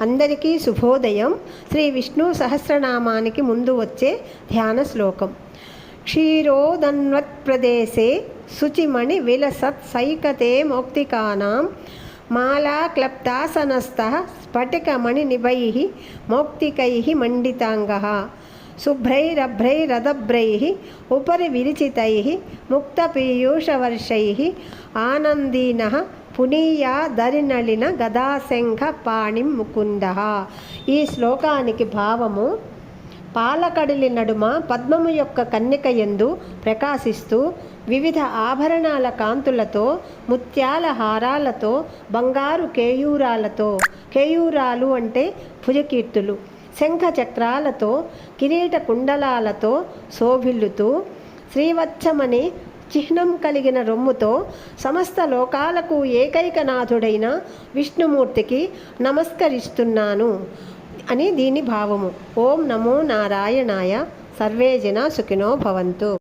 అందరికీ శుభోదయం. శ్రీ విష్ణు సహస్రనామానికి ముందు వచ్చే ధ్యాన శ్లోకం. క్షీరోదన్వత్ప్రదేశే శుచిమణి విలసత్ సైకతే మౌక్తికానాం మాలాక్లప్తాసనస్థః స్ఫటికమణినిభైః మౌక్తికైః మండితాంగః శుభ్రైరభ్రైరదభ్రైః ఉపరి విరిచితైః ముక్తపీయూషవర్షైః ఆనందీనః పునీయా దరినళిన గదాశంఖ పాణిం ముకుందః. ఈ శ్లోకానికి భావము: పాలకడలి నడుమ పద్మము యొక్క కన్నిక యందు ప్రకాశిస్తూ వివిధ ఆభరణాల కాంతులతో, ముత్యాల హారాలతో, బంగారు కేయూరాలతో, కేయూరాలు అంటే భుజకీర్తులు, శంఖ చక్రాలతో, కిరీట కుండలాలతో శోభిల్లుతూ, శ్రీవత్సమని చిహ్నం కలిగిన రొమ్ముతో సమస్త లోకాలకు ఏకైకనాథుడైన విష్ణుమూర్తికి నమస్కరిస్తున్నాను అని దీని భావము. ఓం నమో నారాయణాయ. సర్వే జనా సుఖినో భవంతు.